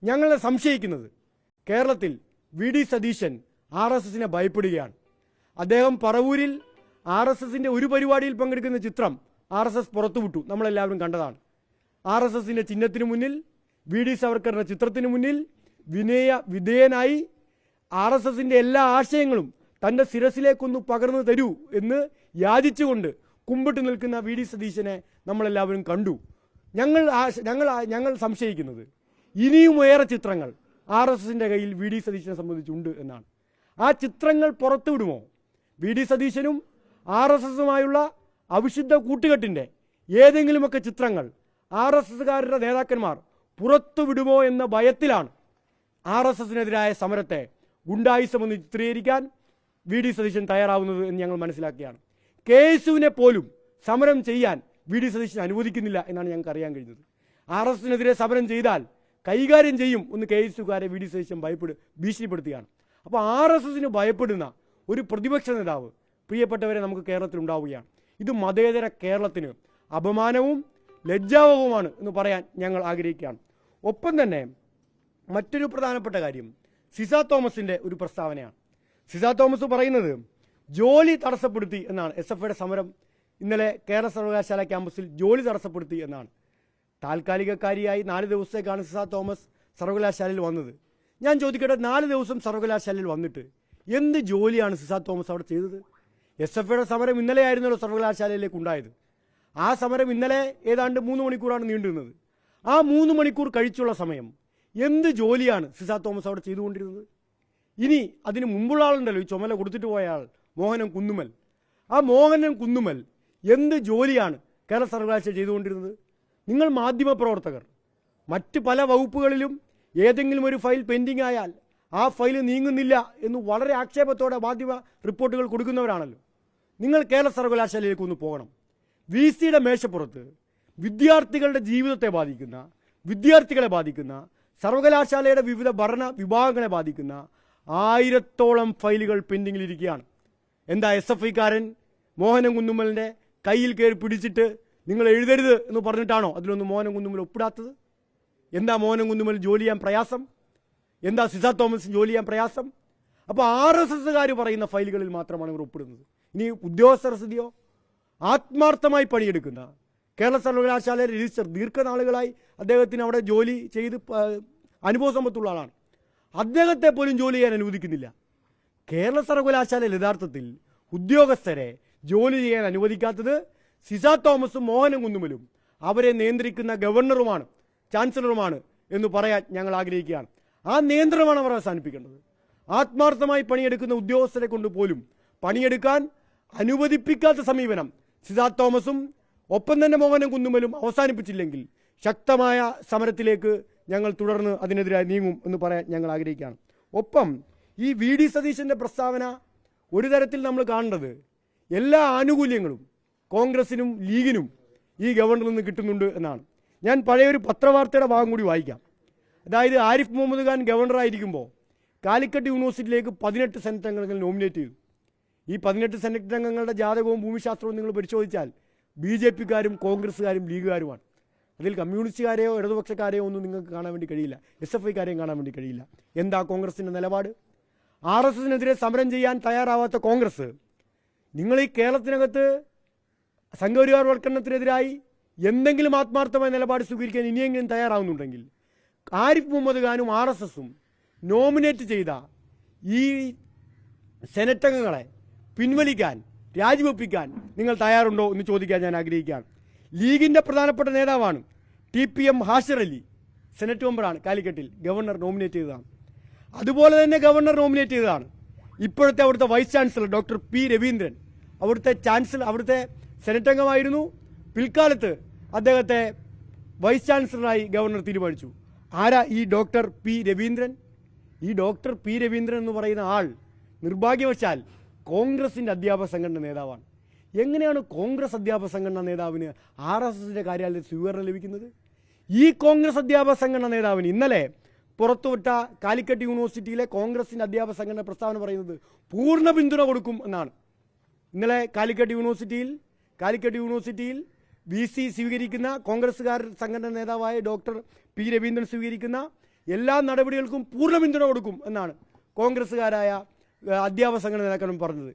ഞങ്ങൾ സംശയിക്കുന്നത് കേരളത്തിൽ വി.ഡി. സതീശൻ RSSനെ ഭയപ്പെടുകയാണ്. അദ്ദേഹം പറവൂരിൽ RSSന്റെ ഒരു പരിപാടിയിൽ പങ്കെടുക്കുന്ന ചിത്രം RSS പുറത്തുവിട്ടു. നമ്മളെല്ലാവരും കണ്ടതാണ്. RSSന്റെ ചിഹ്നത്തിന് മുന്നിൽ, വി.ഡി. സവർക്കറിന്റെ ചിത്രത്തിന് മുന്നിൽ വിധേയനായി RSSന്റെ എല്ലാ ആശയങ്ങളും തൻ്റെ ശിരസിലേക്കൊന്ന് പകർന്നു തരൂ എന്ന് യാചിച്ചുകൊണ്ട് കുമ്പിട്ട് നിൽക്കുന്ന വി.ഡി. സതീശനെ നമ്മളെല്ലാവരും കണ്ടു. ഞങ്ങൾ സംശയിക്കുന്നത് ഇനിയും ഏറെ ചിത്രങ്ങൾ RSSന്റെ കയ്യിൽ വി.ഡി. സതീശനെ സംബന്ധിച്ചുണ്ട് എന്നാണ്. ആ ചിത്രങ്ങൾ പുറത്തുവിടുമോ? വി.ഡി. സതീശനും RSSുമായുള്ള അവിശുദ്ധ കൂട്ടുകെട്ടിൻ്റെ ഏതെങ്കിലുമൊക്കെ ചിത്രങ്ങൾ RSSകാരുടെ നേതാക്കന്മാർ പുറത്തുവിടുമോ എന്ന ഭയത്തിലാണ് RSSനെതിരായ സമരത്തെ ഗുണ്ടായിസമെന്ന് ചിത്രീകരിക്കാൻ വി.ഡി. സതീശൻ തയ്യാറാവുന്നത് എന്ന് ഞങ്ങൾ മനസ്സിലാക്കുകയാണ്. KSUവിനെ പോലും സമരം ചെയ്യാൻ വി.ഡി. സതീശൻ അനുവദിക്കുന്നില്ല എന്നാണ് ഞങ്ങൾക്ക് അറിയാൻ കഴിഞ്ഞത്. RSSനെതിരെ സമരം ചെയ്താൽ കൈകാര്യം ചെയ്യും എന്ന് KSUകാരെ വി.ഡി. സതീശൻ ഭീഷണിപ്പെടുത്തുകയാണ്. അപ്പോൾ RSSന് ഭയപ്പെടുന്ന ഒരു പ്രതിപക്ഷ നേതാവ് പ്രിയപ്പെട്ടവരെ നമുക്ക് കേരളത്തിൽ ഉണ്ടാവുകയാണ്. ഇത് മതേതര കേരളത്തിന് അപമാനവും ലജ്ജാവഹവുമാണ് എന്ന് പറയാൻ ഞങ്ങൾ ആഗ്രഹിക്കുകയാണ്. ഒപ്പം തന്നെ മറ്റൊരു പ്രധാനപ്പെട്ട കാര്യം സിസ തോമസിൻ്റെ ഒരു പ്രസ്താവനയാണ്. സിസ തോമസ് പറയുന്നത് ജോലി തടസ്സപ്പെടുത്തി എന്നാണ്. SFIയുടെ സമരം ഇന്നലെ കേരള സർവകലാശാല ക്യാമ്പസിൽ ജോലി തടസ്സപ്പെടുത്തി എന്നാണ്. താൽക്കാലികക്കാരിയായി 4 ദിവസത്തേക്കാണ് സിസ തോമസ് സർവകലാശാലയിൽ വന്നത്. ഞാൻ ചോദിക്കട്ടെ, 4 ദിവസം സർവകലാശാലയിൽ വന്നിട്ട് എന്ത് ജോലിയാണ് സിസ തോമസ് അവിടെ ചെയ്തത്? SFIയുടെ സമരം ഇന്നലെ ആയിരുന്നല്ലോ സർവകലാശാലയിലേക്ക് ഉണ്ടായത്. ആ സമരം ഇന്നലെ ഏതാണ്ട് 3 മണിക്കൂറാണ് നീണ്ടുനിന്നത്. ആ 3 മണിക്കൂർ കഴിച്ചുള്ള സമയം എന്ത് ജോലിയാണ് സിസ തോമസ് അവിടെ ചെയ്തുകൊണ്ടിരുന്നത്? ഇനി അതിന് മുമ്പുള്ള ആളുണ്ടല്ലോ, ഈ ചുമല കൊടുത്തിട്ട് പോയ ആൾ മോഹനൻ കുന്നുമ്മൽ. ആ മോഹനൻ കുന്നുമ്മൽ എന്ത് ജോലിയാണ് കേരള സർവകലാശാല ചെയ്തുകൊണ്ടിരുന്നത്? നിങ്ങൾ മാധ്യമപ്രവർത്തകർ മറ്റ് പല വകുപ്പുകളിലും ഏതെങ്കിലും ഒരു ഫയൽ പെൻഡിങ് ആയാൽ ആ ഫയൽ നീങ്ങുന്നില്ല എന്ന് വളരെ ആക്ഷേപത്തോടെ മാധ്യമ റിപ്പോർട്ടുകൾ കൊടുക്കുന്നവരാണല്ലോ. നിങ്ങൾ കേരള സർവകലാശാലയിലേക്ക് ഒന്ന് പോകണം. VCയുടെ മേശപ്പുറത്ത് വിദ്യാർത്ഥികളുടെ ജീവിതത്തെ ബാധിക്കുന്ന, വിദ്യാർത്ഥികളെ ബാധിക്കുന്ന, സർവകലാശാലയുടെ വിവിധ ഭരണ വിഭാഗങ്ങളെ ബാധിക്കുന്ന 1000ഓളം ഫയലുകൾ പെൻഡിങ്ങിലിരിക്കുകയാണ്. എന്താ SFIക്കാരൻ മോഹനൻ കുന്നുമ്മലിൻ്റെ കയ്യിൽ കയറി പിടിച്ചിട്ട് നിങ്ങൾ എഴുതരുത് എന്ന് പറഞ്ഞിട്ടാണോ അതിലൊന്നും മോഹനൻ കുന്നുമ്മൽ ഒപ്പിടാത്തത്? എന്താ മോഹനൻ കുന്നുമ്മൽ ജോലി ചെയ്യാൻ പ്രയാസം? എന്താ സിസ തോമസിന് ജോലി ചെയ്യാൻ പ്രയാസം? അപ്പോൾ RSSകാർ പറയുന്ന ഫയലുകളിൽ മാത്രമാണ് ഇവർ ഒപ്പിടുന്നത്. ഇനി ഉദ്യോഗസ്ഥർ സ്ഥിതിയോ? ആത്മാർത്ഥമായി പണിയെടുക്കുന്ന കേരള സർവകലാശാലയിലെ രജിസ്റ്റർ ദീർഘനാളുകളായി അദ്ദേഹത്തിന് അവിടെ ജോലി ചെയ്ത് അനുഭവ സമ്പത്തുള്ള ആളാണ്. അദ്ദേഹത്തെ പോലും ജോലി ചെയ്യാൻ അനുവദിക്കുന്നില്ല. കേരള സർവകലാശാലയിൽ യഥാർത്ഥത്തിൽ ഉദ്യോഗസ്ഥരെ ജോലി ചെയ്യാൻ അനുവദിക്കാത്തത് സിസ തോമസും മോഹനൻ കുന്നുമ്മലും അവരെ നിയന്ത്രിക്കുന്ന ഗവർണറുമാണ്, ചാൻസലറുമാണ് എന്ന് പറയാൻ ഞങ്ങൾ ആഗ്രഹിക്കുകയാണ്. ആ നിയന്ത്രണമാണ് അവർ അവസാനിപ്പിക്കേണ്ടത്. ആത്മാർത്ഥമായി പണിയെടുക്കുന്ന ഉദ്യോഗസ്ഥരെ കൊണ്ട് പോലും പണിയെടുക്കാൻ അനുവദിപ്പിക്കാത്ത സമീപനം സിസ തോമസും ഒപ്പം തന്നെ മോഹനൻ കുന്നുമ്മലും അവസാനിപ്പിച്ചില്ലെങ്കിൽ ശക്തമായ സമരത്തിലേക്ക് ഞങ്ങൾ തുടർന്ന് അതിനെതിരായി നീങ്ങും എന്ന് പറയാൻ ഞങ്ങൾ ആഗ്രഹിക്കുകയാണ്. ഒപ്പം ഈ വി.ഡി. സതീശൻ്റെ പ്രസ്താവന ഒരു തരത്തിൽ നമ്മൾ കാണേണ്ടത് എല്ലാ ആനുകൂല്യങ്ങളും കോൺഗ്രസിനും ലീഗിനും ഈ ഗവർണറിൽ നിന്ന് കിട്ടുന്നുണ്ട് എന്നാണ്. ഞാൻ പഴയൊരു പത്രവാർത്തയുടെ ഭാഗം കൂടി വായിക്കാം. അതായത് ആരിഫ് മുഹമ്മദ് ഖാൻ ഗവർണറായിരിക്കുമ്പോൾ കാലിക്കറ്റ് യൂണിവേഴ്സിറ്റിയിലേക്ക് 18 സെനറ്റ് അംഗങ്ങൾ നോമിനേറ്റ് ചെയ്തു. ഈ 18 സെനറ്റ് അംഗങ്ങളുടെ ജാതകവും ഭൂമിശാസ്ത്രവും നിങ്ങൾ പരിശോധിച്ചാൽ BJPക്കാരും കോൺഗ്രസ്സുകാരും ലീഗുകാരുമാണ്. അതിൽ കമ്മ്യൂണിസ്റ്റുകാരെയോ ഇടതുപക്ഷക്കാരെയോ ഒന്നും നിങ്ങൾക്ക് കാണാൻ വേണ്ടി കഴിയില്ല. SFIക്കാരെയും കാണാൻ വേണ്ടി കഴിയില്ല. എന്താ കോൺഗ്രസിൻ്റെ നിലപാട്? RSSനെതിരെ സമരം ചെയ്യാൻ തയ്യാറാവാത്ത കോൺഗ്രസ് നിങ്ങൾ ഈ കേരളത്തിനകത്ത് സംഘപരിവാരവൽക്കരണത്തിനെതിരായി എന്തെങ്കിലും ആത്മാർത്ഥമായ നിലപാട് സ്വീകരിക്കാൻ ഇനിയെങ്കിലും തയ്യാറാവുന്നുണ്ടെങ്കിൽ ആരിഫ് മുഹമ്മദ് ഖാനും RSSും നോമിനേറ്റ് ചെയ്ത ഈ സെനറ്റ് അംഗങ്ങളെ പിൻവലിക്കാൻ, രാജിവെപ്പിക്കാൻ നിങ്ങൾ തയ്യാറുണ്ടോ എന്ന് ചോദിക്കാൻ ഞാൻ ആഗ്രഹിക്കുകയാണ്. ലീഗിൻ്റെ പ്രധാനപ്പെട്ട നേതാവാണ് TPM ഹാഷിർ അലി, സെനറ്റ് മെമ്പറാണ് കാലിക്കറ്റിൽ, ഗവർണർ നോമിനേറ്റ് ചെയ്തതാണ്. അതുപോലെ തന്നെ ഗവർണർ നോമിനേറ്റ് ചെയ്തതാണ് ഇപ്പോഴത്തെ അവിടുത്തെ vice chancellor doctor P. Raveendran. അവിടുത്തെ സെനറ്റ് അംഗമായിരുന്നു. പിൽക്കാലത്ത് അദ്ദേഹത്തെ വൈസ് ചാൻസലറായി ഗവർണർ തീരുമാനിച്ചു. ആരാ ഈ ഡോക്ടർ P. രവീന്ദ്രൻ? ഈ ഡോക്ടർ P. രവീന്ദ്രൻ എന്ന് പറയുന്ന ആൾ നിർഭാഗ്യവശാൽ കോൺഗ്രസിൻ്റെ അധ്യാപക സംഘടന നേതാവാണ്. എങ്ങനെയാണ് കോൺഗ്രസ് അധ്യാപക സംഘടനാ നേതാവിന് RSSന്റെ കാര്യാലയത്തിൽ സ്വീകരണം ലഭിക്കുന്നത്? ഈ കോൺഗ്രസ് അധ്യാപക സംഘടനാ നേതാവിന് ഇന്നലെ പുറത്തുവിട്ട കാലിക്കറ്റ് യൂണിവേഴ്സിറ്റിയിലെ കോൺഗ്രസിൻ്റെ അധ്യാപക സംഘടന പ്രസ്താവന പറയുന്നത് പൂർണ്ണ പിന്തുണ കൊടുക്കും എന്നാണ്. ഇന്നലെ കാലിക്കറ്റ് യൂണിവേഴ്സിറ്റിയിൽ VC സ്വീകരിക്കുന്ന കോൺഗ്രസ്സുകാർ സംഘടനാ നേതാവായ ഡോക്ടർ P. രവീന്ദ്രൻ സ്വീകരിക്കുന്ന എല്ലാ നടപടികൾക്കും പൂർണ്ണ പിന്തുണ കൊടുക്കും എന്നാണ് കോൺഗ്രസ്സുകാരായ അധ്യാപക സംഘടന നേതാക്കളും പറഞ്ഞത്.